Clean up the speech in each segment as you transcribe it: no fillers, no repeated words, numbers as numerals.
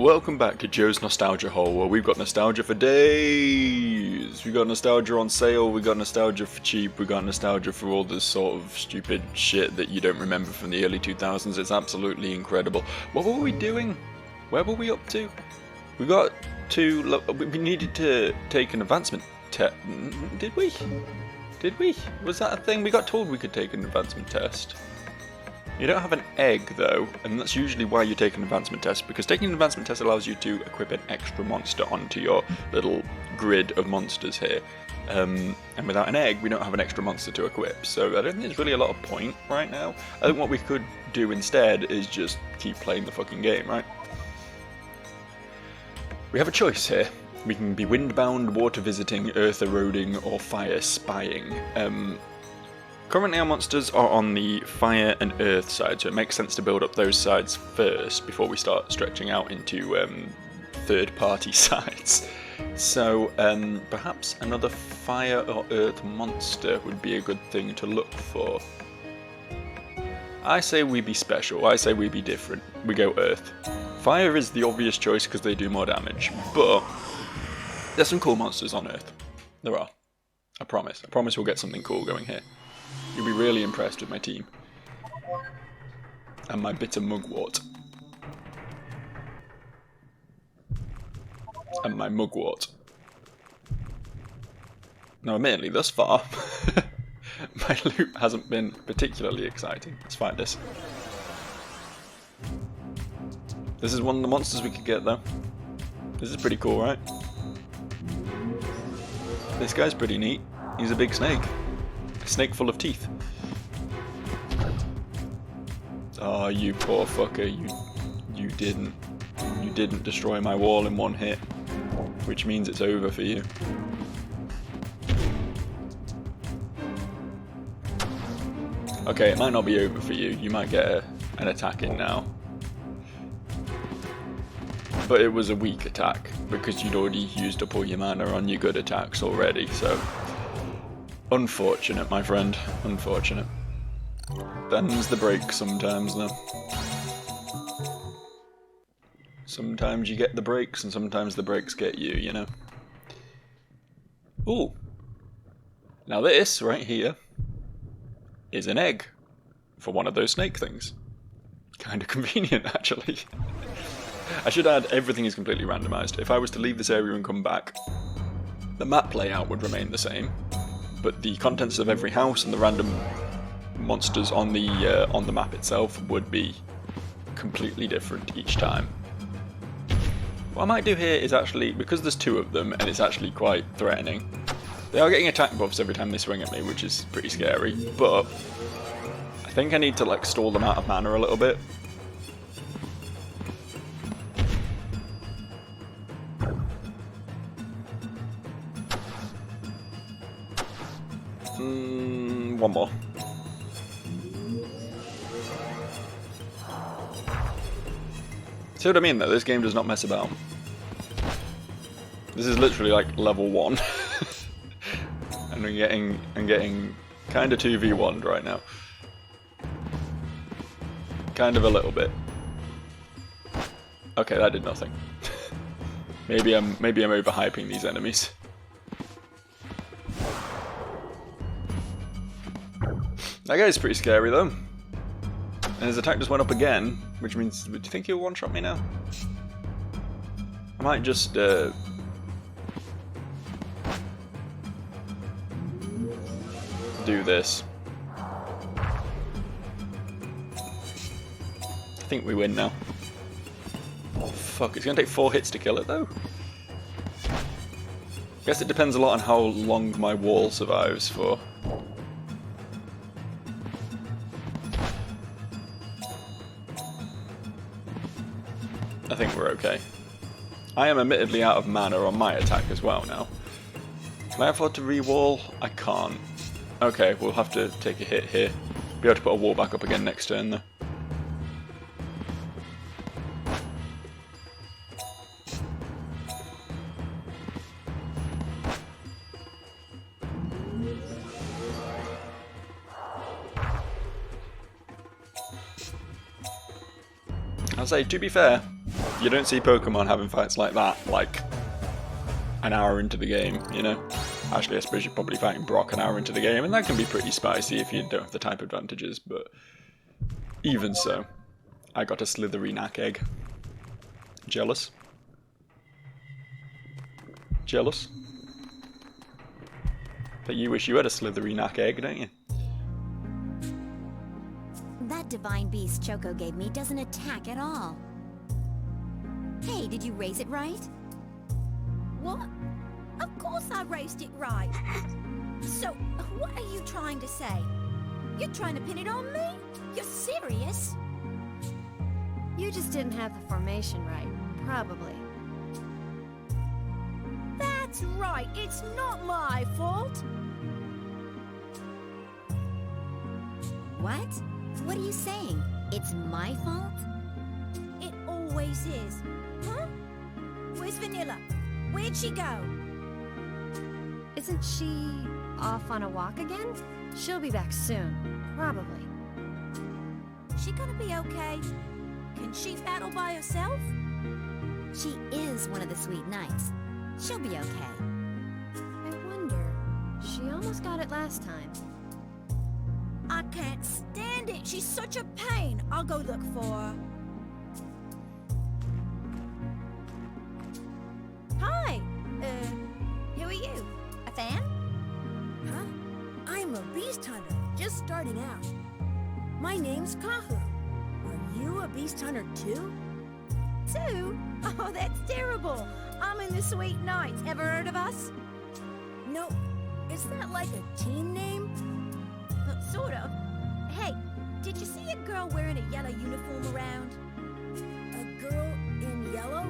welcome back to Joe's Nostalgia Hole, where we've got nostalgia for days. We got nostalgia on sale, we got nostalgia for cheap, we got nostalgia for all this sort of stupid shit that you don't remember from the early 2000s. It's absolutely incredible. What were we doing? Where were we up to? We got to... we needed to take an advancement test. Did we? Did we? Was that a thing? We got told we could take an advancement test. You don't have an egg though, and that's usually why you take an advancement test, because taking an advancement test allows you to equip an extra monster onto your little grid of monsters here. And without an egg, we don't have an extra monster to equip, so I don't think there's really a lot of point right now. I think what we could do instead is just keep playing the fucking game, right? We have a choice here. We can be windbound, water visiting, earth eroding, or fire spying. Currently our monsters are on the fire and earth side, so it makes sense to build up those sides first before we start stretching out into third-party sides. So perhaps another fire or earth monster would be a good thing to look for. I say we be special, I say we be different. We go earth. Fire is the obvious choice because they do more damage, but there's some cool monsters on earth. There are. I promise. I promise we'll get something cool going here. You'll be really impressed with my team. And my bitter mugwort. And my mugwort. Now admittedly, thus far, my loot hasn't been particularly exciting. Let's find this. This is one of the monsters we could get though. This is pretty cool, right? This guy's pretty neat. He's a big snake. A snake full of teeth. Oh, you poor fucker, you didn't destroy my wall in one hit, which means it's over for you. Okay, it might not be over for you. You might get an attack in now. But it was a weak attack, because you'd already used up all your mana on your good attacks already, so... Unfortunate, my friend. Unfortunate. Them's the break sometimes, though. Sometimes you get the breaks, and sometimes the breaks get you, you know? Ooh. Now this, right here, is an egg for one of those snake things. Kinda convenient, actually. I should add, everything is completely randomized. If I was to leave this area and come back, the map layout would remain the same. But the contents of every house and the random monsters on the map itself would be completely different each time. What I might do here is actually, because there's two of them and it's actually quite threatening, they are getting attack buffs every time they swing at me, which is pretty scary, but I think I need to like stall them out of mana a little bit. One more. See what I mean though? This game does not mess about. This is literally like level 1. And I'm getting kinda 2v1'd right now. Kind of a little bit. Okay, that did nothing. maybe I'm overhyping these enemies. That guy's pretty scary though. And his attack just went up again, which means, do you think he'll one-shot me now? I might just, do this. I think we win now. Oh fuck, it's gonna take 4 hits to kill it though? Guess it depends a lot on how long my wall survives for. I think we're okay. I am admittedly out of mana on my attack as well now. Can I afford to re-wall? I can't. Okay, we'll have to take a hit here. Be able to put a wall back up again next turn though. I'll say, to be fair, You don't see Pokemon having fights like that, like, an hour into the game, you know? Actually, I suppose you're probably fighting Brock an hour into the game, and that can be pretty spicy if you don't have the type advantages, but even so, I got a slithery knack egg. Jealous? Jealous? But you wish you had a slithery knack egg, don't you? That divine beast Choco gave me doesn't attack at all. Hey, did you raise it right? What? Of course I raised it right. So, what are you trying to say? You're trying to pin it on me? You're serious? You just didn't have the formation right, probably. That's right, it's not my fault. What? What are you saying? It's my fault? It always is. Huh? Where's Vanilla? Where'd she go? Isn't she off on a walk again? She'll be back soon, probably. She gonna be okay? Can she battle by herself? She is one of the sweet knights. She'll be okay. I wonder. She almost got it last time. I can't stand it. She's such a pain. I'll go look for her. Hi. Who are you? A fan? Huh? I'm a beast hunter, just starting out. My name's Kahu. Are you a beast hunter too? Two? Oh, that's terrible. I'm in the Sweet Knights. Ever heard of us? No. Is that like a team name? Sort of. Hey, did you see a girl wearing a yellow uniform around? A girl in yellow?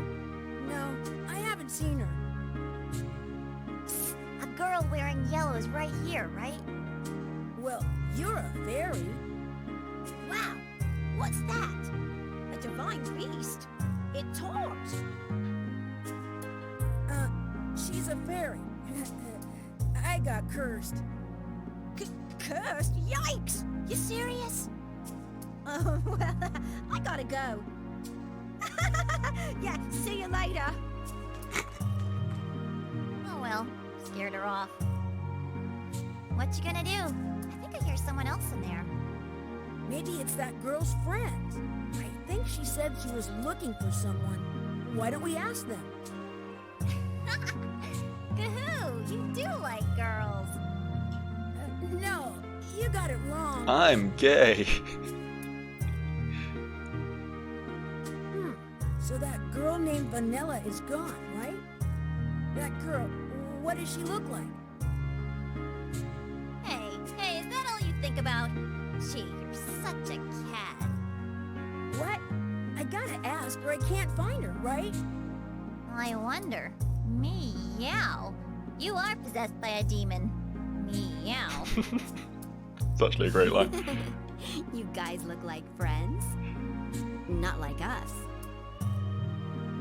No, I haven't seen her. A girl wearing yellow is right here, right? Well, you're a fairy. Wow, what's that? A divine beast. It talks. She's a fairy. I got cursed. Cursed? Yikes! You serious? Oh, well, I gotta go. Yeah, see you later. Oh well, scared her off. What you gonna do? I think I hear someone else in there. Maybe it's that girl's friend. I think she said she was looking for someone. Why don't we ask them? Kahoo, you do like girls. No, you got it wrong. I'm gay. So that girl named Vanilla is gone, right? That girl, what does she look like? Hey, is that all you think about? Gee, you're such a cat. What? I gotta ask or I can't find her, right? I wonder. Meow. You are possessed by a demon. Meow. It's actually a great line. You guys look like friends. Not like us.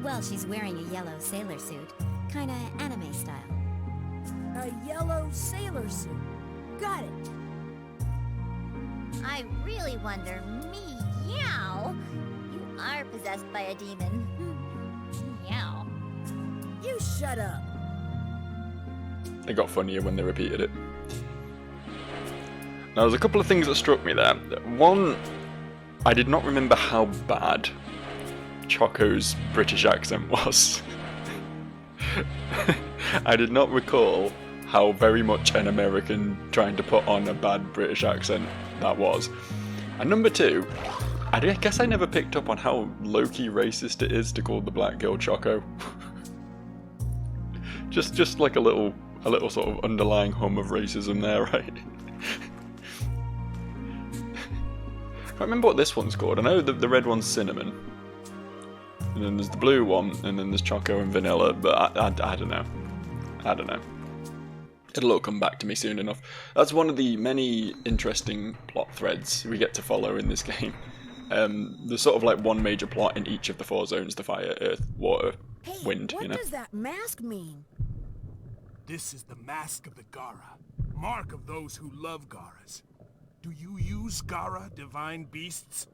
Well, she's wearing a yellow sailor suit. Kinda anime style. A yellow sailor suit. Got it. I really wonder. Meow. You are possessed by a demon. Meow. You shut up. It got funnier when they repeated it. Now, there's a couple of things that struck me there. One, I did not remember how bad Choco's British accent was. I did not recall how very much an American trying to put on a bad British accent that was. And number two, I guess I never picked up on how low-key racist it is to call the black girl Choco. just like a little sort of underlying hum of racism there, right? I can't remember what this one's called. I know the red one's Cinnamon. And then there's the blue one, and then there's Choco and Vanilla, but I don't know. I don't know. It'll all come back to me soon enough. That's one of the many interesting plot threads we get to follow in this game. There's sort of like one major plot in each of the 4 zones: the fire, earth, water, wind, what you know? does that mask mean? This is the mask of the Gara, mark of those who love Garas. Do you use Gara, divine beasts?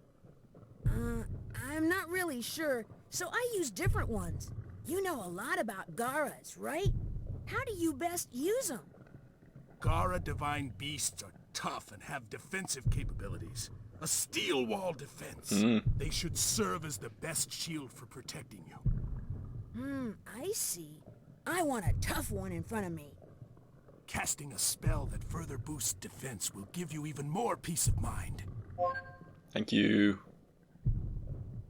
I'm not really sure, so I use different ones. You know a lot about Garas, right? How do you best use them? Gara divine beasts are tough and have defensive capabilities. A steel wall defense. They should serve as the best shield for protecting you. I see. I want a tough one in front of me. Casting a spell that further boosts defense will give you even more peace of mind. Thank you.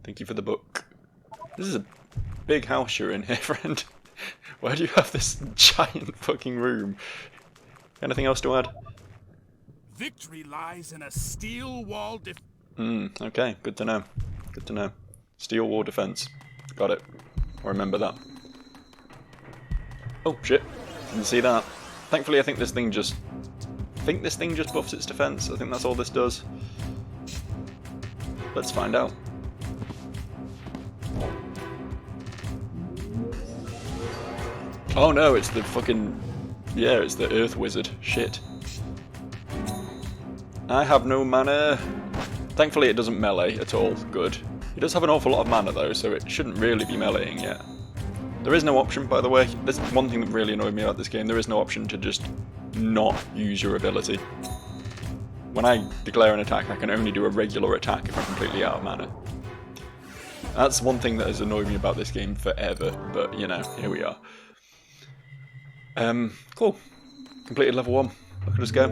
Thank you for the book. This is a big house you're in here, friend. Why do you have this giant fucking room? Anything else to add? Victory lies in a steel wall defense. Okay, good to know. Good to know. Steel wall defense. Got it. I'll remember that. Oh shit. Didn't see that. Thankfully I think this thing just buffs its defense. I think that's all this does. Let's find out. Oh no, it's the fucking... yeah, it's the Earth Wizard. Shit. I have no mana. Thankfully it doesn't melee at all. Good. It does have an awful lot of mana though, so it shouldn't really be meleeing yet. There is no option, by the way. There's one thing that really annoyed me about this game. There is no option to just not use your ability. When I declare an attack, I can only do a regular attack if I'm completely out of mana. That's one thing that has annoyed me about this game forever, but you know, here we are. Cool. Completed level 1. Look at us go.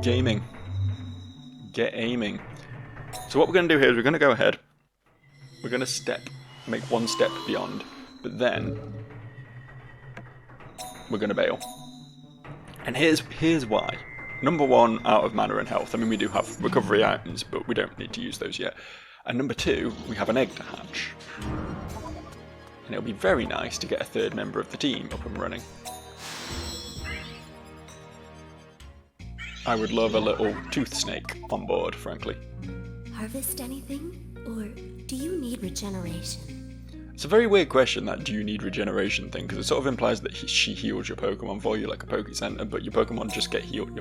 Gaming. Get aiming. So what we're going to do here is we're going to go ahead. We're going to make one step beyond, but then we're going to bail. And here's why. Number 1, out of mana and health. I mean, we do have recovery items, but we don't need to use those yet. And number 2, we have an egg to hatch. And it'll be very nice to get a third member of the team up and running. I would love a little tooth snake on board, frankly. Harvest anything? Or do you need regeneration? It's a very weird question, that do you need regeneration thing, because it sort of implies that she heals your Pokemon for you like a Poke Center, but your Pokemon just get healed.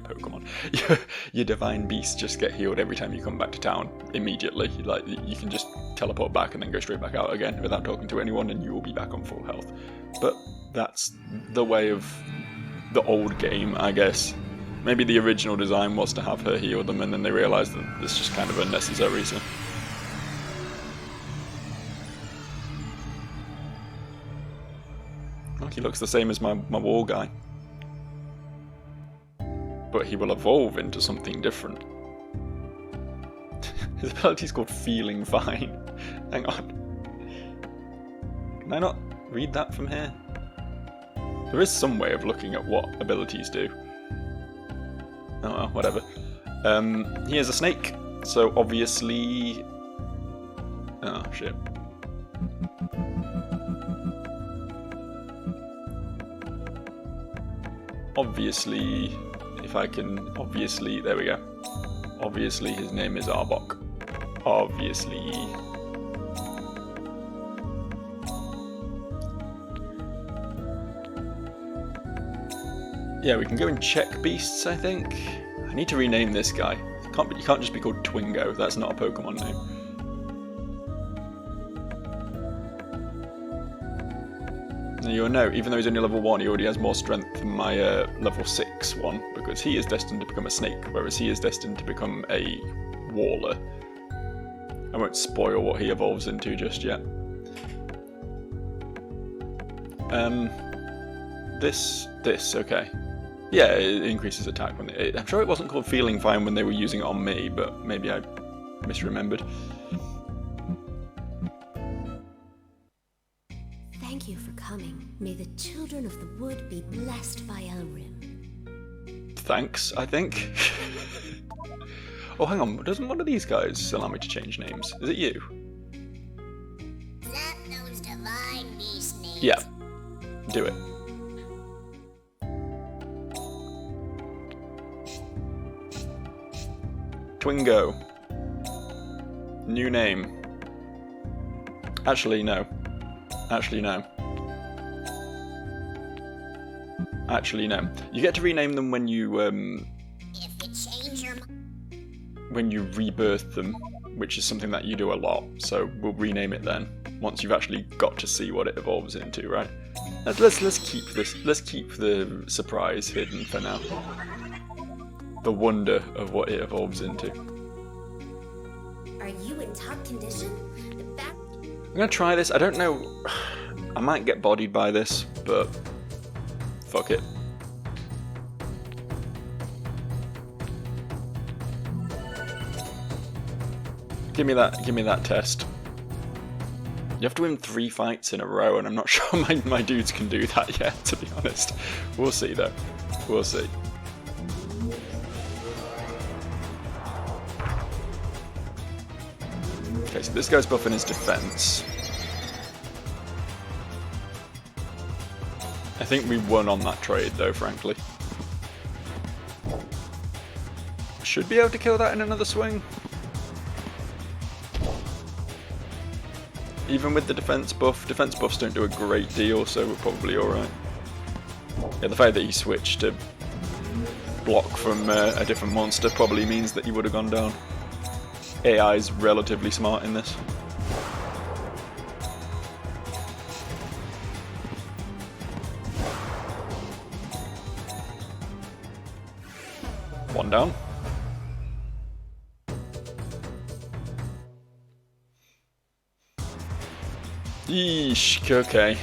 Your divine beasts just get healed every time you come back to town immediately. Like, you can just teleport back and then go straight back out again without talking to anyone, and you will be back on full health. But that's the way of the old game, I guess. Maybe the original design was to have her heal them, and then they realised that it's just kind of unnecessary, so... He looks the same as my wall guy. But he will evolve into something different. His ability's called Feeling Fine. Hang on. Can I not read that from here? There is some way of looking at what abilities do. Oh well, whatever. He is a snake, so obviously... Oh, shit. Obviously, if I can... Obviously, there we go. Obviously, his name is Arbok. Obviously. Yeah, we can go and check beasts, I think. I need to rename this guy. You can't just be called Twingo. That's not a Pokemon name. You'll note, even though he's only level 1, he already has more strength than my level 6 one, because he is destined to become a snake, whereas he is destined to become a waller. I won't spoil what he evolves into just yet. This, okay. Yeah, it increases attack. I'm sure it wasn't called Feeling Fine when they were using it on me, but maybe I misremembered. Thank you for coming. May the children of the wood be blessed by Elrim. Thanks, I think. Oh, hang on. Doesn't one of these guys allow me to change names? Is it you? Is that those divine beast names? Yeah. Do it. Twingo. New name. Actually, no. Actually, no. Actually, no. You get to rename them when you, If you change your when you rebirth them. which is something that you do a lot, so we'll rename it then, once you've actually got to see what it evolves into, right? Let's keep the surprise hidden for now. The wonder of what it evolves into. Are you in top condition? The back. I'm gonna try this. I don't know. I might get bodied by this, but fuck it. Give me that test. You have to win 3 fights in a row, and I'm not sure my dudes can do that yet, to be honest. We'll see though. We'll see. Okay, so this guy's buffing his defense. I think we won on that trade though, frankly. Should be able to kill that in another swing. Even with the defense buffs don't do a great deal, so we're probably alright. Yeah, the fact that he switched to block from a different monster probably means that he would have gone down. AI is relatively smart in this. One down. Yeesh, okay.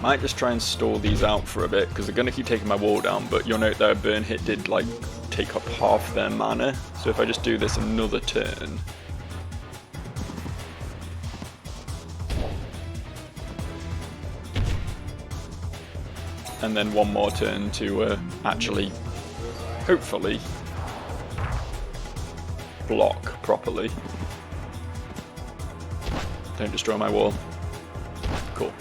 Might just try and stall these out for a bit, because they're going to keep taking my wall down, but you'll note that a burn hit did, like, take up half their mana, so if I just do this another turn... and then one more turn to actually, hopefully, block properly. Don't destroy my wall. Cool.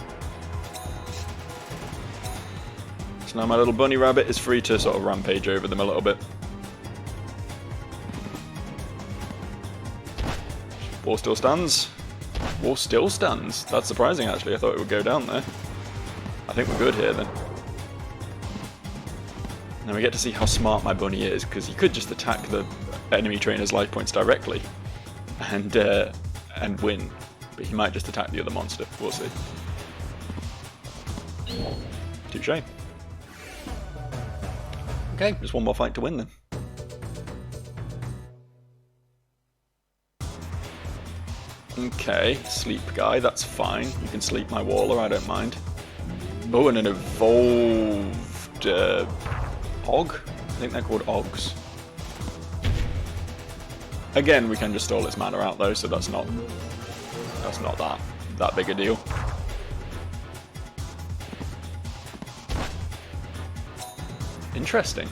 So now my little bunny rabbit is free to sort of rampage over them a little bit. Wall still stands. Wall still stands. That's surprising, actually. I thought it would go down there. I think we're good here, then. Now we get to see how smart my bunny is, because he could just attack the enemy trainer's life points directly and win. But he might just attack the other monster. We'll see. Touché. Okay, just one more fight to win then. Okay, sleep guy, that's fine. You can sleep my waller, I don't mind. Oh, and an evolved Og? I think they're called Ogs. Again, we can just stall its mana out though, so that's not that big a deal. Interesting.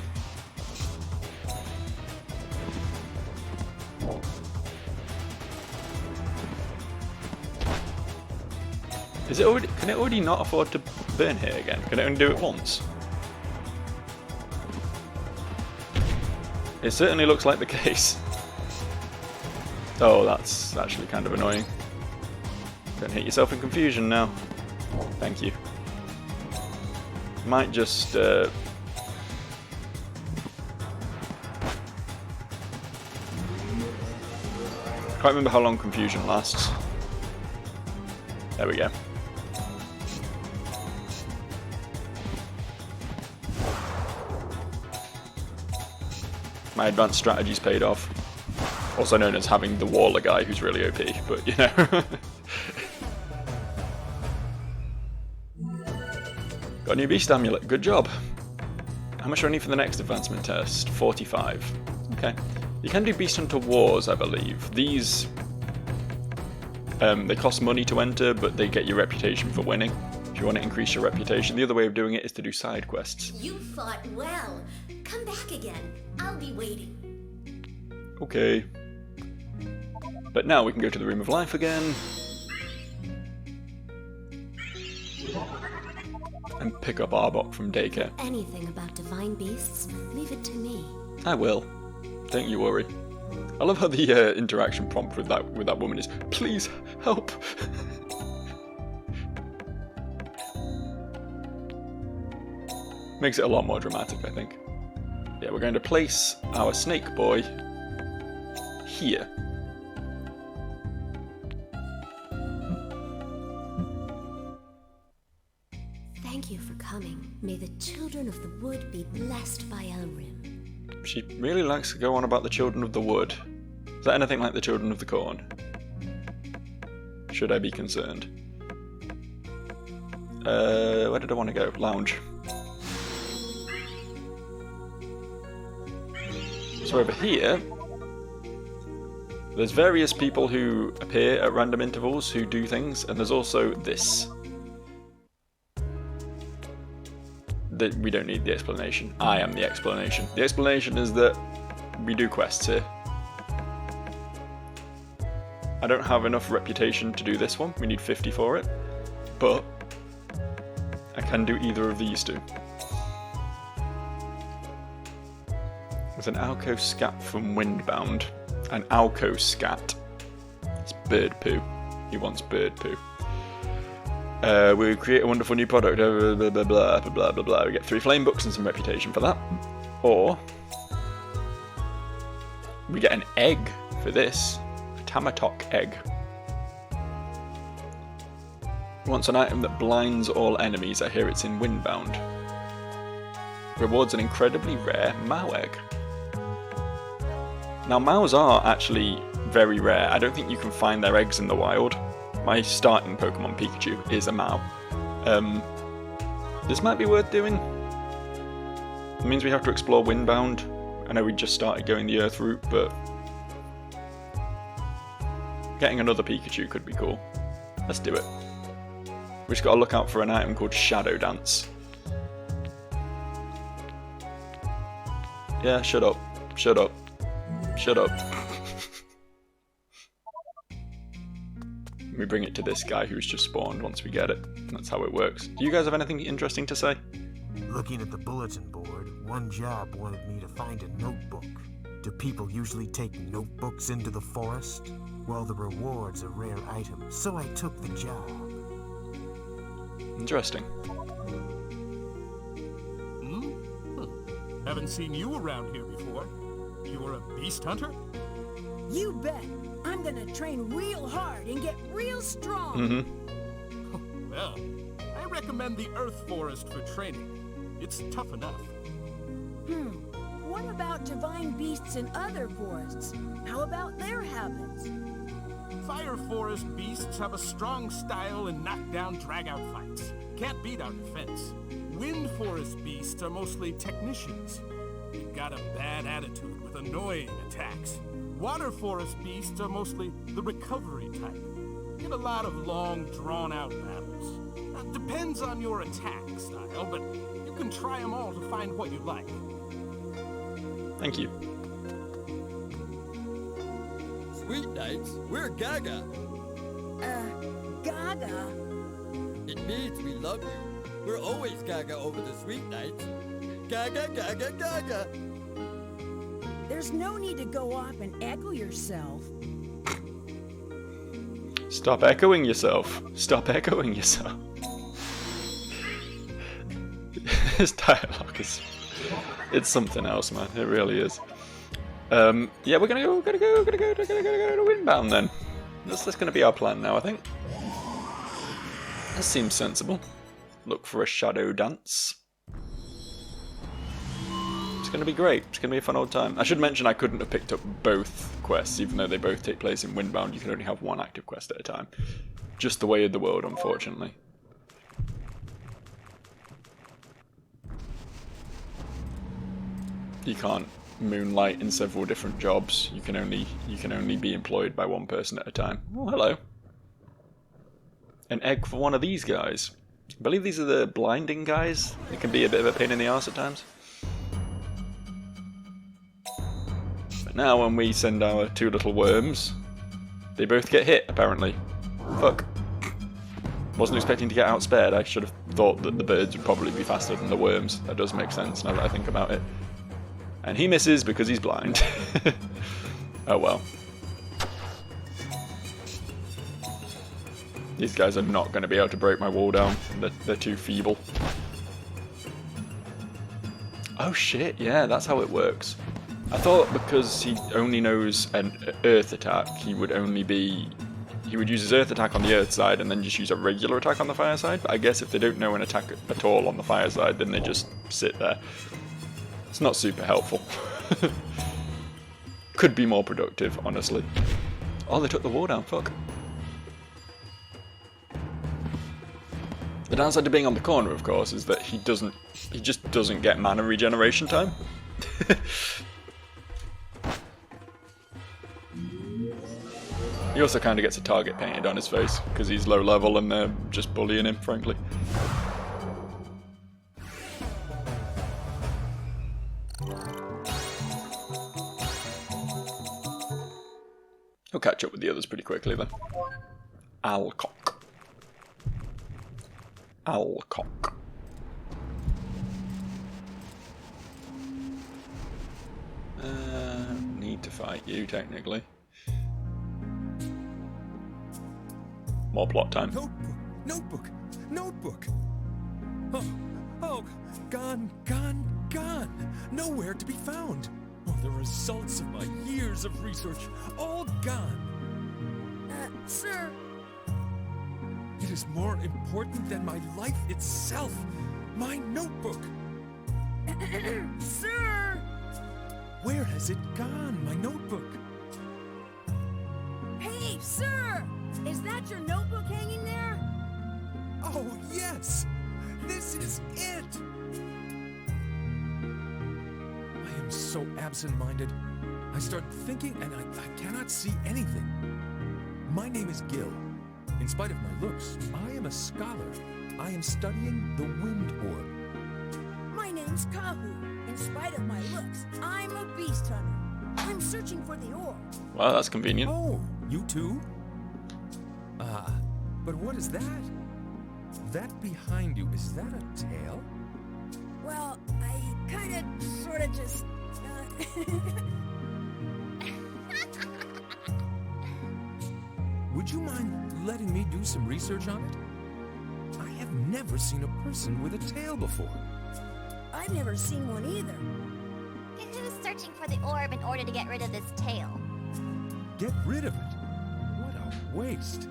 Is it already? Can it already not afford to burn here again? Can it only do it once? It certainly looks like the case. Oh, that's actually kind of annoying. Don't hit yourself in confusion now. Thank you. Might just can't remember how long confusion lasts. There we go. My advanced strategy's paid off. Also known as having the Waller guy who's really OP, but you know. Got a new beast amulet, good job. How much do I need for the next advancement test? 45. Okay. You can do Beast Hunter Wars, I believe. These, they cost money to enter, but they get your reputation for winning. If you want to increase your reputation, the other way of doing it is to do side quests. You fought well. Come back again. I'll be waiting. Okay. But now we can go to the Room of Life again. And pick up Arbok from daycare. Anything about divine beasts, leave it to me. I will. Don't you worry. I love how the interaction prompt with that woman is, please help. Makes it a lot more dramatic, I think. Yeah, we're going to place our snake boy here. Thank you for coming. May the children of the wood be blessed by Elrim. She really likes to go on about the children of the wood. Is that anything like the children of the corn? Should I be concerned? Where did I want to go? Lounge. So over here, there's various people who appear at random intervals who do things, and there's also this. That we don't need the explanation. I am the explanation. The explanation is that we do quests here. I don't have enough reputation to do this one. We need 50 for it. But I can do either of these two. With an Alco Scat from Windbound. An Alco Scat. It's bird poo. He wants bird poo. We create a wonderful new product, blah blah blah blah blah blah blah. We get 3 flame books and some reputation for that. Or we get an egg for this. A Tamatok egg. Wants an item that blinds all enemies. I hear it's in Windbound. Rewards an incredibly rare Mao egg. Now Maos are actually very rare. I don't think you can find their eggs in the wild. My starting Pokemon Pikachu is a Mao. This might be worth doing. It means we have to explore Windbound. I know we just started going the Earth route, but getting another Pikachu could be cool. Let's do it. We just gotta look out for an item called Shadow Dance. Yeah, shut up. Shut up. Shut up. We bring it to this guy who's just spawned once we get it. That's how it works. Do you guys have anything interesting to say? Looking at the bulletin board, one job wanted me to find a notebook. Do people usually take notebooks into the forest? Well, the reward's a rare item, so I took the job. Interesting. Haven't seen you around here before. You're a beast hunter? You bet. I'm gonna train real hard and get real strong. Mm-hmm. Well, I recommend the Earth Forest for training. It's tough enough. What about divine beasts in other forests? How about their habits? Fire Forest beasts have a strong style and knockdown drag-out fights. Can't beat our defense. Wind Forest beasts are mostly technicians. They've got a bad attitude with annoying attacks. Water Forest beasts are mostly the recovery type. Get a lot of long, drawn-out battles. Depends on your attack style, but you can try them all to find what you like. Thank you. Sweet Knights, we're Gaga. Gaga? It means we love you. We're always Gaga over the Sweet Knights. Gaga, Gaga, Gaga. There's no need to go off and echo yourself. Stop echoing yourself. Stop echoing yourself. This dialogue is... It's something else, man. It really is. Yeah, we're gonna go to Windbound then. That's gonna be our plan now, I think. That seems sensible. Look for a Shadow Dance. It's going to be great. It's going to be a fun old time. I should mention I couldn't have picked up both quests, even though they both take place in Windbound. You can only have one active quest at a time. Just the way of the world, unfortunately. You can't moonlight in several different jobs. You can only be employed by one person at a time. Oh, hello. An egg for one of these guys. I believe these are the blinding guys. It can be a bit of a pain in the arse at times. But now when we send our 2 little worms, they both get hit, apparently. Fuck. Wasn't expecting to get outspared. I should have thought that the birds would probably be faster than the worms. That does make sense now that I think about it. And he misses because he's blind. Oh well. These guys are not going to be able to break my wall down. They're too feeble. Oh shit, yeah, that's how it works. I thought because he only knows an earth attack, he would use his earth attack on the earth side and then just use a regular attack on the fire side. But I guess if they don't know an attack at all on the fire side, then they just sit there. It's not super helpful. Could be more productive, honestly. Oh, they took the wall down, fuck. The downside to being on the corner, of course, is that he just doesn't get mana regeneration time. He also kind of gets a target painted on his face, because he's low level and they're just bullying him, frankly. He'll catch up with the others pretty quickly then. Alcock. Alcock. Need to fight you, technically. More plot time. Notebook. Oh, gone. Nowhere to be found. Oh, the results of my years of research, all gone. Sir. It is more important than my life itself. My notebook. Sir! Where has it gone, my notebook? Hey, sir! Is that your notebook hanging there? Oh, yes! This is it! I am so absent-minded. I start thinking and I cannot see anything. My name is Gil. In spite of my looks, I am a scholar. I am studying the wind orb. My name's Kahu. In spite of my looks, I'm a beast hunter. I'm searching for the orb. Well, that's convenient. Oh, you too? But what is that? That behind you, is that a tail? Well, I kinda, sorta just, Would you mind letting me do some research on it? I have never seen a person with a tail before. I've never seen one either. Who's searching for the orb in order to get rid of this tail? Get rid of it? What a waste.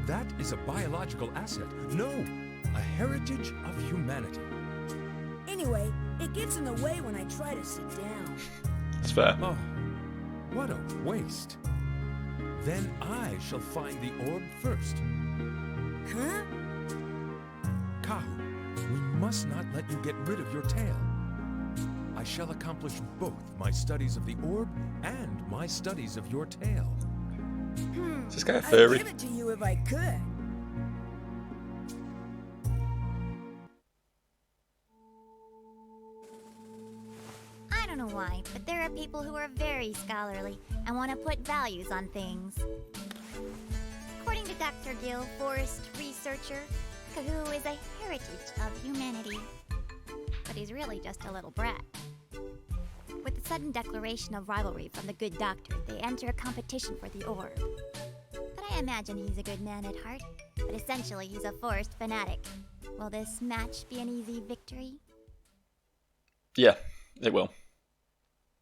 That is a biological asset. No, a heritage of humanity. Anyway, it gets in the way when I try to sit down. It's fair. Oh, what a waste. Then I shall find the orb first. Huh? Kahu, we must not let you get rid of your tail. I shall accomplish both my studies of the orb and my studies of your tail. Is this guy a I'd furry? give it to you if I could. I don't know why, but there are people who are very scholarly and want to put values on things. According to Dr. Gill, forest researcher, Kahu is a heritage of humanity. But he's really just a little brat. With the sudden declaration of rivalry from the good doctor, they enter a competition for the orb. But I imagine he's a good man at heart, but essentially he's a forest fanatic. Will this match be an easy victory? Yeah, it will.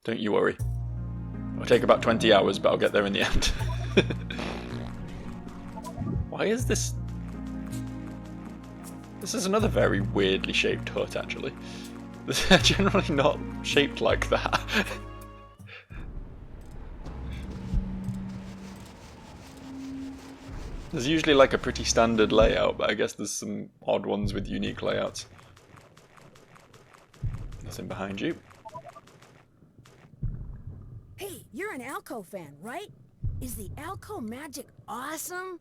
Don't you worry. It'll take about 20 hours, but I'll get there in the end. Why is this... This is another very weirdly shaped hut, actually. They're generally not shaped like that. There's usually like a pretty standard layout, but I guess there's some odd ones with unique layouts. Nothing behind you. Hey, you're an Alco fan, right? Is the Alco magic awesome?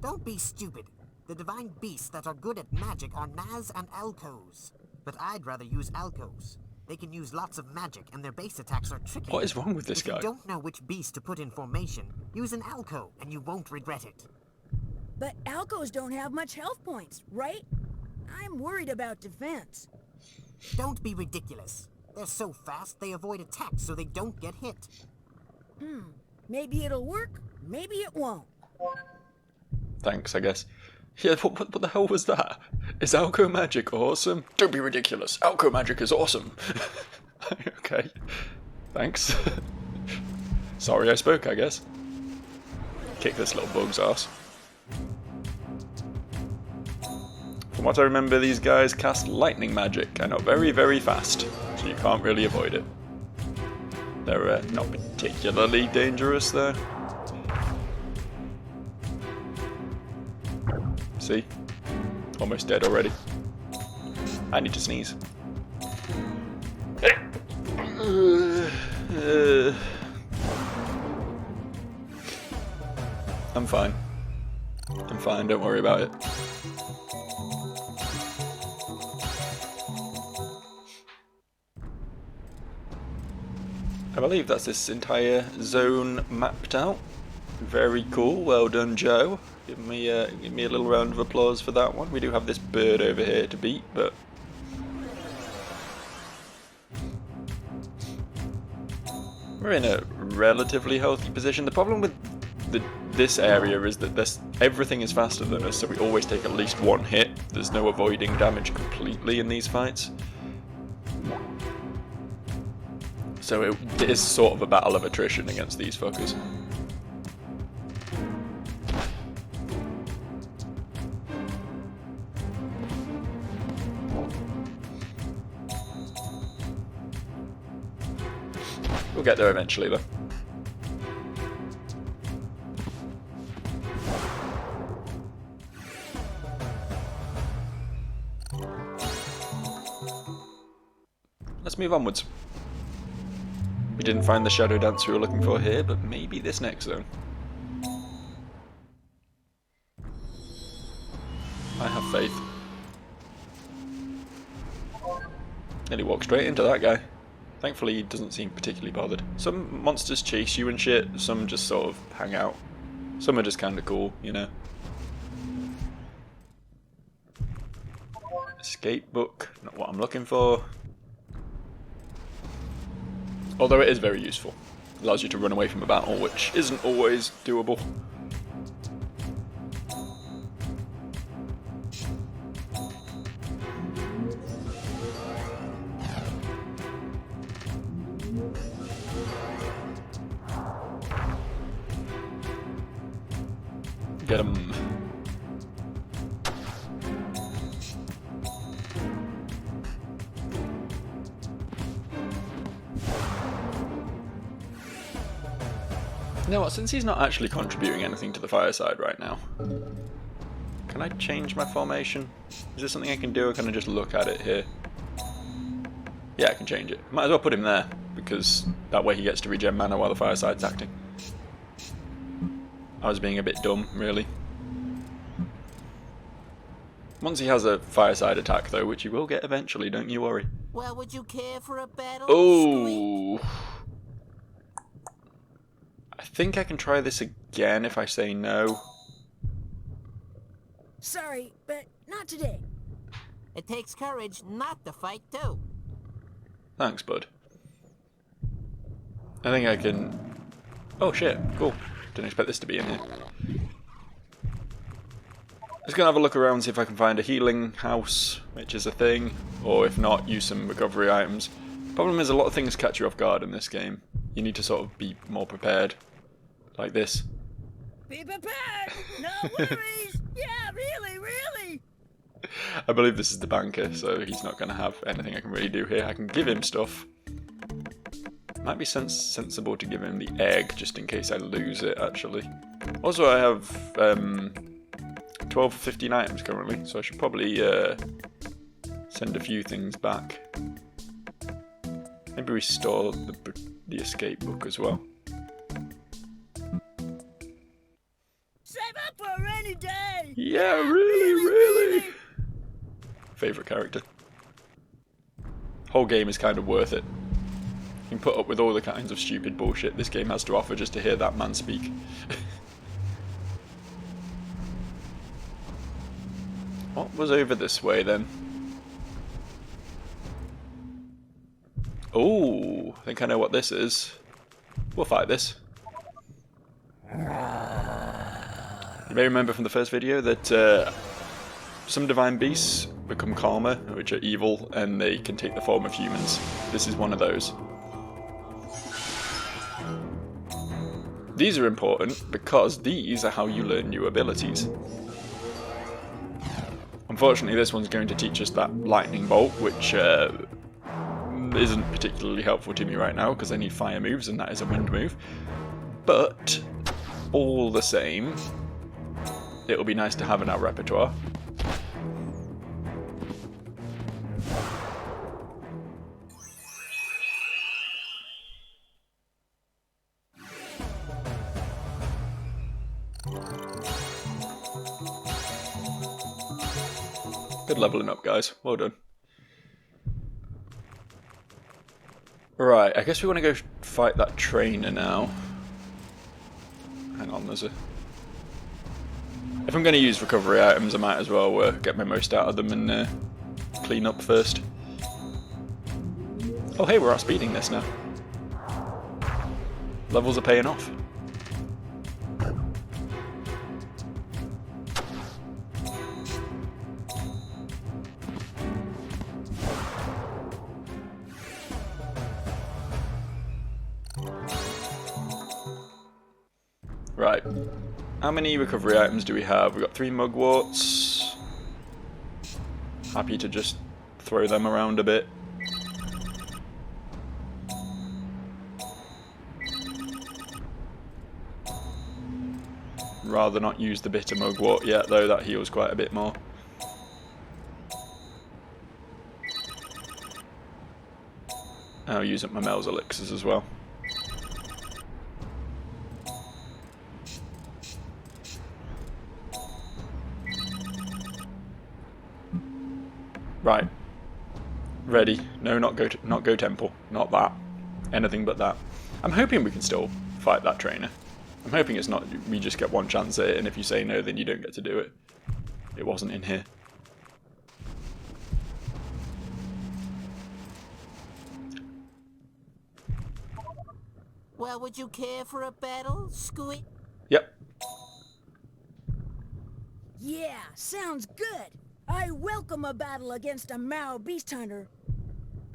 Don't be stupid. The divine beasts that are good at magic are Naz and Alcos. But I'd rather use Alcos. They can use lots of magic, and their base attacks are tricky. What is wrong with this if guy? If you don't know which beast to put in formation, use an Alco, and you won't regret it. But Alcos don't have much health points, right? I'm worried about defense. Don't be ridiculous. They're so fast, they avoid attacks so they don't get hit. Maybe it'll work, maybe it won't. Thanks, I guess. Yeah, what the hell was that? Is alco magic awesome? Don't be ridiculous. Alco magic is awesome. Okay. Thanks. Sorry I spoke, I guess. Kick this little bug's ass. From what I remember, these guys cast lightning magic and are very, very fast, so you can't really avoid it. They're not particularly dangerous, though. See? Almost dead already. I need to sneeze. I'm fine. I'm fine, don't worry about it. I believe that's this entire zone mapped out. Very cool, well done, Joe. Give me a little round of applause for that one. We do have this bird over here to beat, but we're in a relatively healthy position. The problem with this area is that everything is faster than us, so we always take at least one hit. There's no avoiding damage completely in these fights. So it is sort of a battle of attrition against these fuckers. We'll get there eventually, though. Let's move onwards. We didn't find the shadow dance we were looking for here, but maybe this next zone. I have faith. Nearly walked straight into that guy. Thankfully, he doesn't seem particularly bothered. Some monsters chase you and shit, some just sort of hang out. Some are just kind of cool, you know. Escape book, not what I'm looking for. Although it is very useful. It allows you to run away from a battle, which isn't always doable. Get him. You know what, since he's not actually contributing anything to the fireside right now, can I change my formation? Is there something I can do, or can I just look at it here? Yeah, I can change it. Might as well put him there, because that way he gets to regen mana while the fireside's acting. I was being a bit dumb, really. Once he has a fireside attack, though, which he will get eventually, don't you worry. Well, would you care for a battle? Oh! I think I can try this again if I say no. Sorry, but not today. It takes courage not to fight, too. Thanks, bud. I think I can... Oh shit, cool. Didn't expect this to be in here. Just gonna have a look around, see if I can find a healing house, which is a thing, or if not, use some recovery items. Problem is, a lot of things catch you off guard in this game. You need to sort of be more prepared. Like this. Be prepared! No worries! Yeah, really! I believe this is the banker, so he's not going to have anything I can really do here. I can give him stuff. Might be sensible to give him the egg, just in case I lose it, actually. Also, I have 12 of 15 items currently, so I should probably send a few things back. Maybe restore the escape book as well. Save up for a rainy day! Yeah, really. Favourite character. Whole game is kind of worth it. You can put up with all the kinds of stupid bullshit this game has to offer just to hear that man speak. What was over this way then? Oh, I think I know what this is. We'll fight this. You may remember from the first video that some divine beasts become calmer, which are evil, and they can take the form of humans. This is one of those. These are important because these are how you learn new abilities. Unfortunately, this one's going to teach us that lightning bolt, which isn't particularly helpful to me right now because I need fire moves and that is a wind move. But all the same, it'll be nice to have in our repertoire. Good leveling up, guys. Well done. Right, I guess we want to go fight that trainer now. Hang on, there's a... If I'm going to use recovery items, I might as well get my most out of them and clean up first. Oh hey, we're outspeeding this now. Levels are paying off. Right, how many recovery items do we have? We've got 3 mugworts. Happy to just throw them around a bit. Rather not use the bitter mugwort yet though, that heals quite a bit more. I'll use up my Mel's elixirs as well. Right, ready. No, not go temple. Not that. Anything but that. I'm hoping we can still fight that trainer. I'm hoping it's not we just get one chance at it, and if you say no, then you don't get to do it. It wasn't in here. Well, would you care for a battle, Squeak? Yep. Yeah, sounds good. I welcome a battle against a Mao Beast Hunter.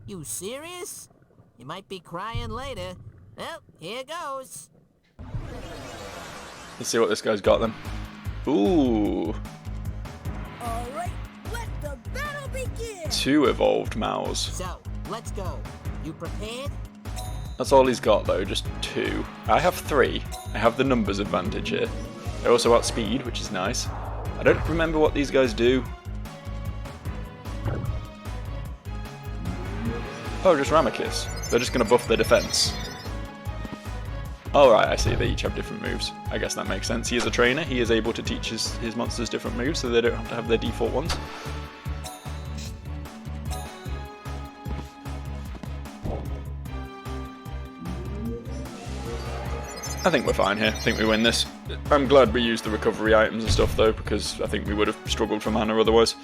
You serious? You might be crying later. Well, here goes. Let's see what this guy's got then. Ooh. Alright, let the battle begin! 2 evolved Maus. So, let's go. You prepared? That's all he's got though, just 2. I have 3. I have the numbers advantage here. I also outspeed, which is nice. I don't remember what these guys do. Oh, just Ramachis. They're just going to buff their defense. Alright, I see, they each have different moves. I guess that makes sense. He is a trainer, he is able to teach his monsters different moves, so they don't have to have their default ones. I think we're fine here. I think we win this. I'm glad we used the recovery items and stuff though, because I think we would have struggled for mana otherwise.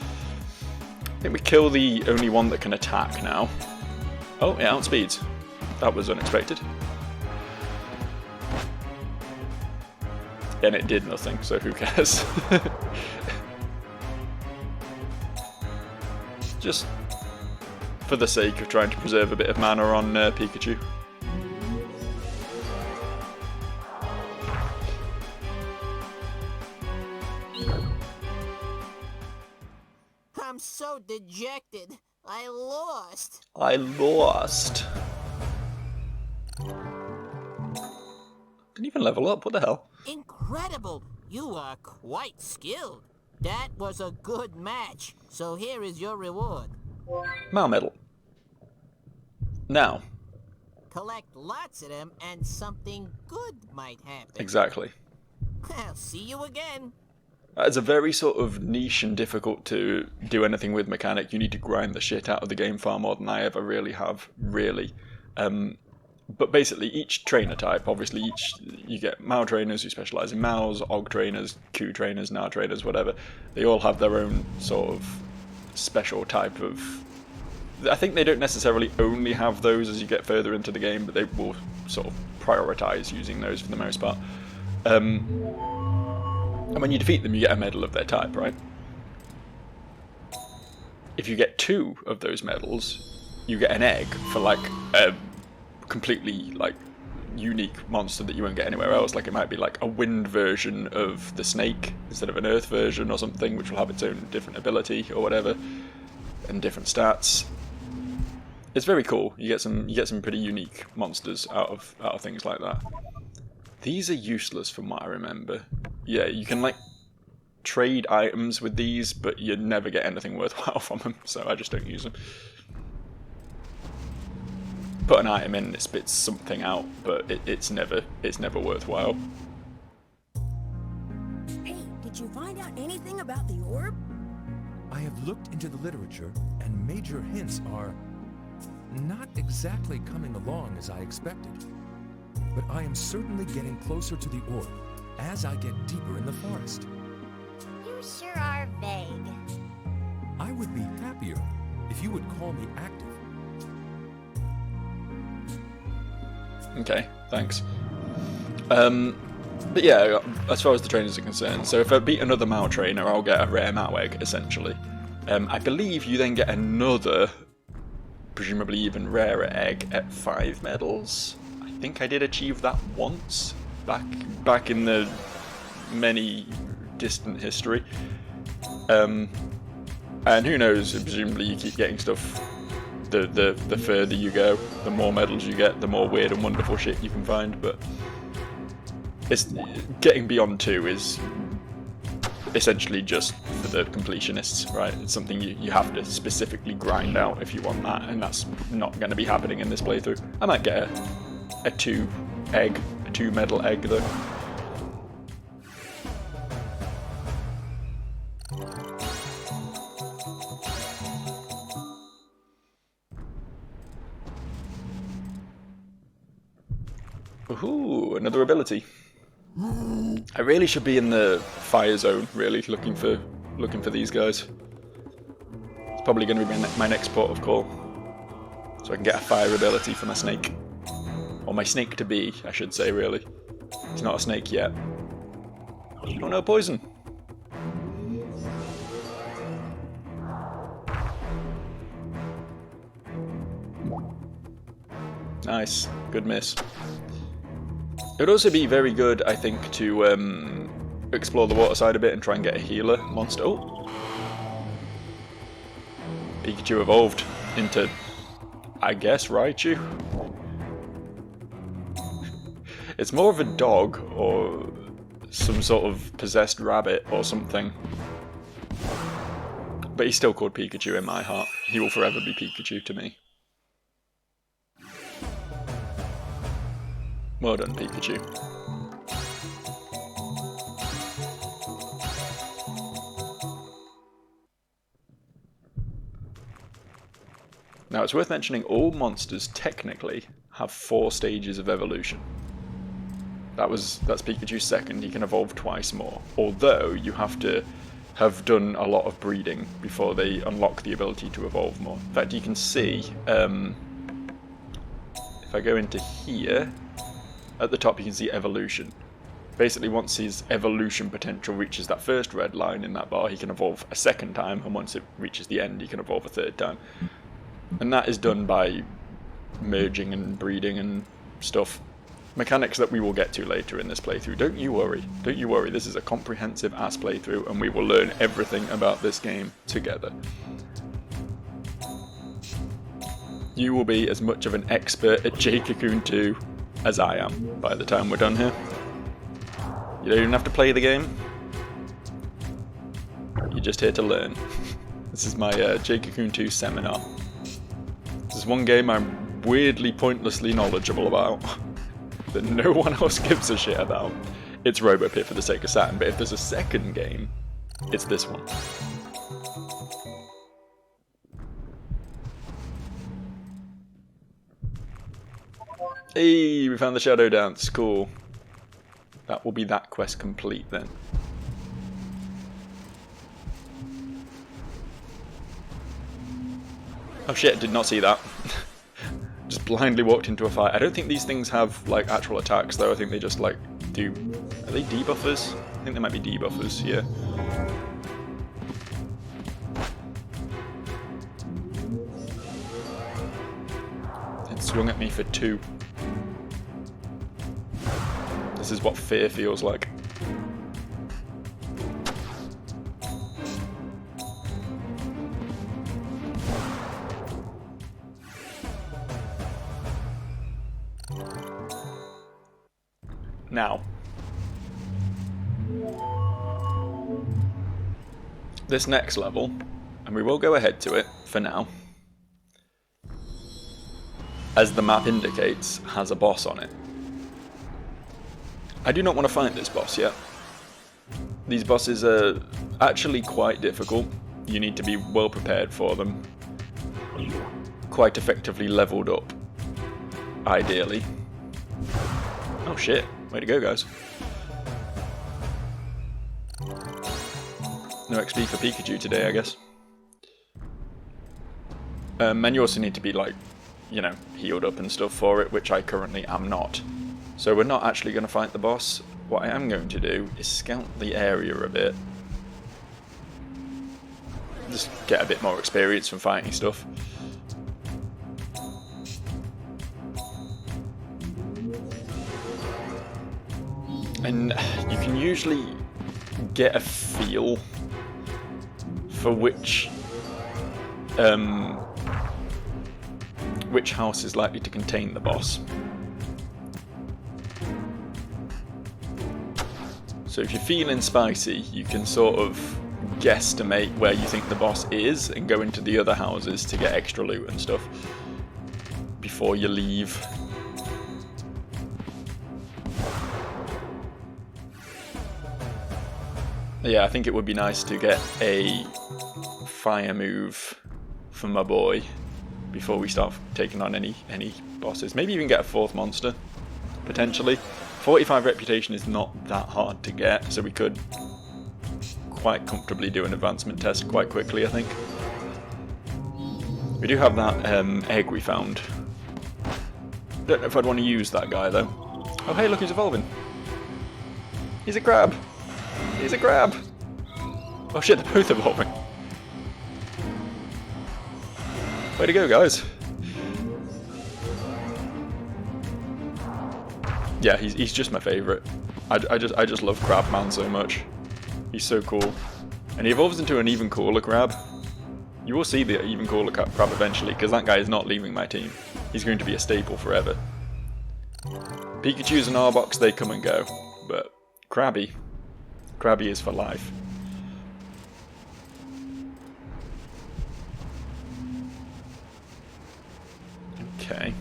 I think we kill the only one that can attack now. Oh, it outspeeds. That was unexpected. And it did nothing, so who cares? Just for the sake of trying to preserve a bit of mana on Pikachu. I'm so dejected. I lost. I lost. Didn't even level up, what the hell? Incredible. You are quite skilled. That was a good match. So here is your reward. Mal medal. Now. Collect lots of them and something good might happen. Exactly. I'll see you again. It's a very sort of niche and difficult to do anything with mechanic. You need to grind the shit out of the game far more than I ever really have, really. But basically, each trainer type, obviously, you get Mao trainers who specialise in Maus, Og trainers, Q trainers, Na trainers, whatever. They all have their own sort of special type of... I think they don't necessarily only have those as you get further into the game, but they will sort of prioritise using those for the most part. And when you defeat them, you get a medal of their type, right? If you get 2 of those medals, you get an egg for like a completely like unique monster that you won't get anywhere else. Like it might be like a wind version of the snake instead of an earth version or something, which will have its own different ability or whatever, and different stats. It's very cool. You get some pretty unique monsters out of things like that. These are useless from what I remember. Yeah, you can like trade items with these, but you never get anything worthwhile from them, so I just don't use them. Put an item in, it spits something out, but it's never worthwhile. Hey, did you find out anything about the orb? I have looked into the literature, and major hints are not exactly coming along as I expected. But I am certainly getting closer to the orb as I get deeper in the forest. You sure are vague. I would be happier if you would call me active. Okay, thanks. But yeah, as far as the trainers are concerned, so if I beat another Mao trainer, I'll get a rare Mao egg, essentially. I believe you then get another, presumably even rarer egg at 5 medals. I think I did achieve that once, back in the many distant history. And who knows, presumably you keep getting stuff. The further you go, the more medals you get, the more weird and wonderful shit you can find, but it's getting beyond 2 is essentially just for the completionists, right? It's something you have to specifically grind out if you want that, and that's not going to be happening in this playthrough. I might get a 2 medal egg though. Ooh, another ability. I really should be in the fire zone, really, looking for these guys. It's probably going to be my next port of call, so I can get a fire ability for my snake. Or my snake to be, I should say, really. He's not a snake yet. Oh no, poison! Nice, good miss. It would also be very good, I think, to explore the water side a bit and try and get a healer monster. Oh! Pikachu evolved into, I guess, Raichu? It's more of a dog or some sort of possessed rabbit or something. But he's still called Pikachu in my heart. He will forever be Pikachu to me. Well done, Pikachu. Now it's worth mentioning all monsters technically have 4 stages of evolution. That's Pikachu's second, he can evolve twice more. Although you have to have done a lot of breeding before they unlock the ability to evolve more. In fact, you can see, if I go into here, at the top you can see evolution. Basically once his evolution potential reaches that first red line in that bar, he can evolve a second time, and once it reaches the end he can evolve a third time. And that is done by merging and breeding and stuff. Mechanics that we will get to later in this playthrough. Don't you worry, this is a comprehensive ass playthrough and we will learn everything about this game together. You will be as much of an expert at Jade Cocoon 2 as I am by the time we're done here. You don't even have to play the game. You're just here to learn. This is my Jade Cocoon 2 seminar. This is one game I'm weirdly pointlessly knowledgeable about that no one else gives a shit about. It's RoboPit for the sake of Saturn, but if there's a second game, it's this one. Hey, we found the Shadow Dance, cool. That will be that quest complete then. Oh shit, did not see that. Just blindly walked into a fight. I don't think these things have like actual attacks though, I think they just like do... Are they debuffers? I think there might be debuffers here. It swung at me for 2. This is what fear feels like. Now, this next level, and we will go ahead to it for now, as the map indicates, has a boss on it. I do not want to fight this boss yet. These bosses are actually quite difficult. You need to be well prepared for them. Quite effectively leveled up, ideally. Oh shit. Way to go, guys. No XP for Pikachu today, I guess. And you also need to be, like, you know, healed up and stuff for it, which I currently am not. So we're not actually going to fight the boss. What I am going to do is scout the area a bit. Just get a bit more experience from fighting stuff. And you can usually get a feel for which house is likely to contain the boss. So if you're feeling spicy, you can sort of guesstimate where you think the boss is and go into the other houses to get extra loot and stuff before you leave. Yeah, I think it would be nice to get a fire move from my boy before we start taking on any bosses. Maybe even get a 4th monster, potentially. 45 reputation is not that hard to get, so we could quite comfortably do an advancement test quite quickly, I think. We do have that egg we found. Don't know if I'd want to use that guy, though. Oh hey, look, he's evolving. He's a crab. He's a crab! Oh shit, they're both evolving. Way to go, guys. Yeah, he's just my favourite. I just love Crab Man so much. He's so cool. And he evolves into an even cooler crab. You will see the even cooler crab eventually, because that guy is not leaving my team. He's going to be a staple forever. Pikachu's and Arbok, they come and go. But Krabby is for life. Okay.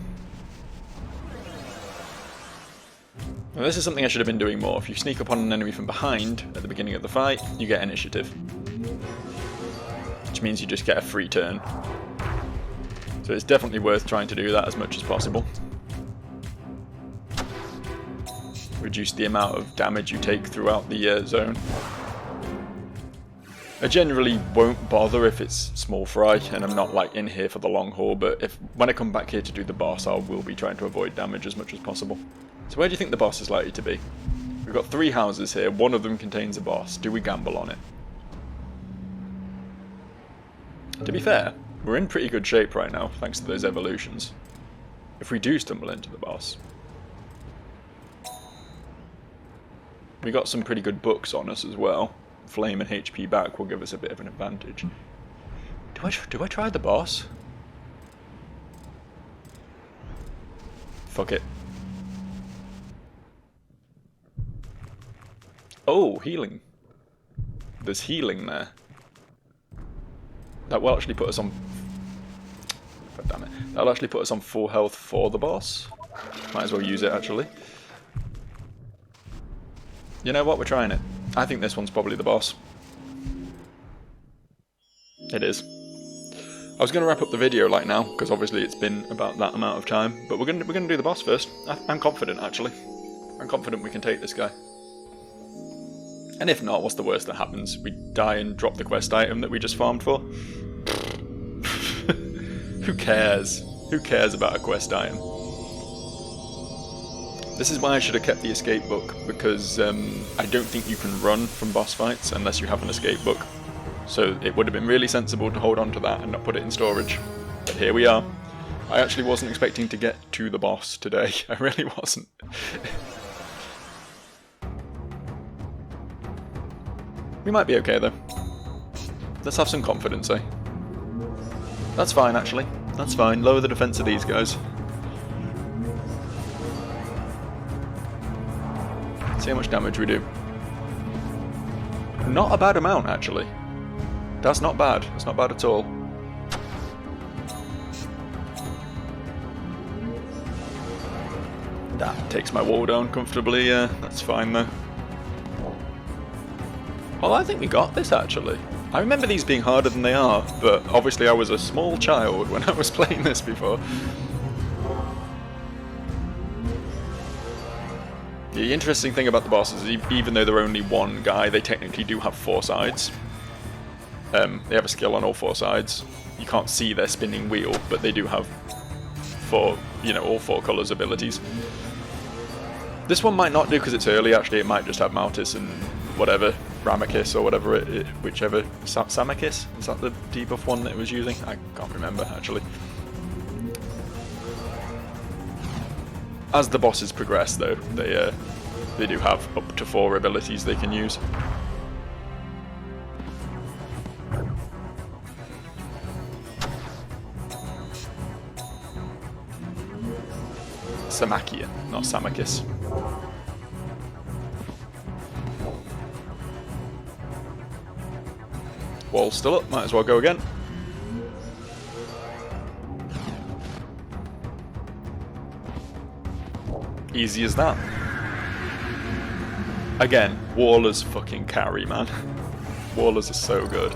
Now this is something I should have been doing more. If you sneak up on an enemy from behind at the beginning of the fight, you get initiative. Which means you just get a free turn. So it's definitely worth trying to do that as much as possible. Reduce the amount of damage you take throughout the zone. I generally won't bother if it's small fry and I'm not like in here for the long haul, but when I come back here to do the boss, I will be trying to avoid damage as much as possible. So where do you think the boss is likely to be? We've got 3 houses here, one of them contains a boss. Do we gamble on it? To be fair, we're in pretty good shape right now, thanks to those evolutions. If we do stumble into the boss, we got some pretty good books on us as well. Flame and HP back will give us a bit of an advantage. Do I try the boss? Fuck it. Oh, healing. There's healing there. That will actually put us on... God damn it. That'll actually put us on full health for the boss. Might as well use it, actually. You know what? We're trying it. I think this one's probably the boss. It is. I was going to wrap up the video like now, because obviously it's been about that amount of time. But we're going to do the boss first. I'm confident, actually. I'm confident we can take this guy. And if not, what's the worst that happens? We die and drop the quest item that we just farmed for? Who cares? Who cares about a quest item? This is why I should have kept the escape book, because I don't think you can run from boss fights unless you have an escape book. So it would have been really sensible to hold on to that and not put it in storage. But here we are. I actually wasn't expecting to get to the boss today. I really wasn't. We might be okay though. Let's have some confidence, eh? That's fine actually. That's fine. Lower the defense of these guys. See how much damage we do. Not a bad amount actually. That's not bad. That's not bad at all. That takes my wall down comfortably, yeah, that's fine though. Well, I think we got this actually. I remember these being harder than they are, but obviously I was a small child when I was playing this before. The interesting thing about the bosses is even though they're only one guy, they technically do have 4 sides. They have a skill on all 4 sides. You can't see their spinning wheel, but they do have 4, you know, all 4 colours abilities. This one might not do because it's early, actually. It might just have Maltis and whatever, Ramachis or whatever, whichever. Samachis? Is that the debuff one that it was using? I can't remember, actually. As the bosses progress, though, they do have up to 4 abilities they can use. Samakian, not Samachis. Wall's still up, might as well go again. Easy as that. Again, Wallers fucking carry, man. Wallers are so good.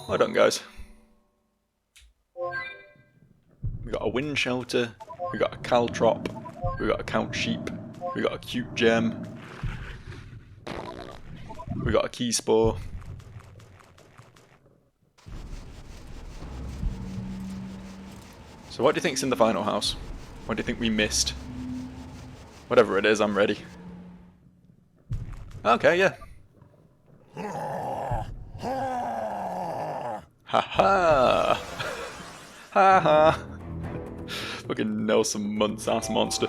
Well done, guys. We got a wind shelter, we got a caltrop, we got a count sheep, we got a cute gem, we got a key spore. So what do you think's in the final house? What do you think we missed? Whatever it is, I'm ready. Okay, yeah. Ha ha! Ha ha! Fucking Nelson Muntz ass monster.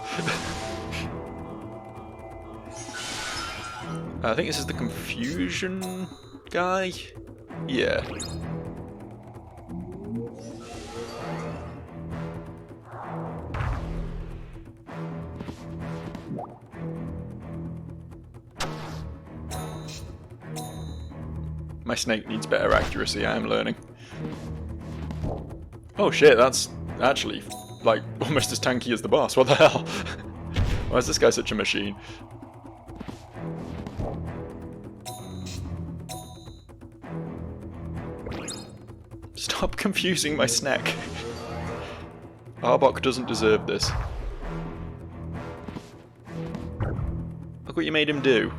I think this is the confusion guy? Yeah. My snake needs better accuracy, I am learning. Oh shit, that's actually like almost as tanky as the boss. What the hell? Why is this guy such a machine? Stop confusing my snack. Arbok doesn't deserve this. Look what you made him do.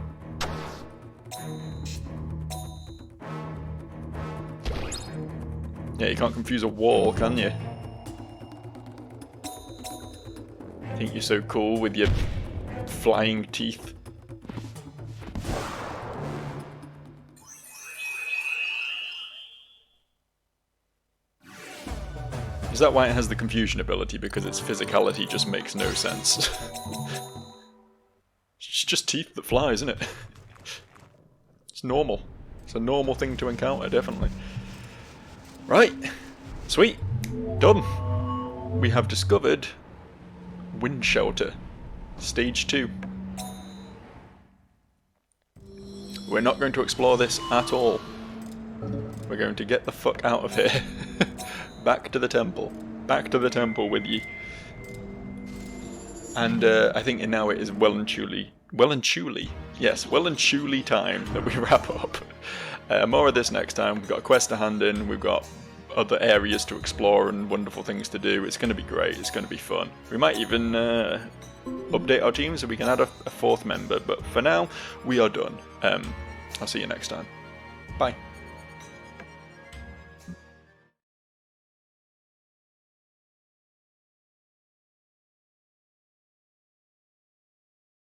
Yeah, you can't confuse a wall, can you? Think you're so cool with your flying teeth. Is that why it has the confusion ability? Because its physicality just makes no sense. It's just teeth that fly, isn't it? It's normal. It's a normal thing to encounter, definitely. Right, sweet, done. We have discovered Wind Shelter, Stage 2. We're not going to explore this at all. We're going to get the fuck out of here. Back to the temple. Back to the temple with ye. And I think now it is well and truly time that we wrap up. More of this next time. We've got a quest to hand in, we've got other areas to explore and wonderful things to do. It's going to be great, it's going to be fun. We might even update our team so we can add a 4th member, but for now, we are done. I'll see you next time. Bye.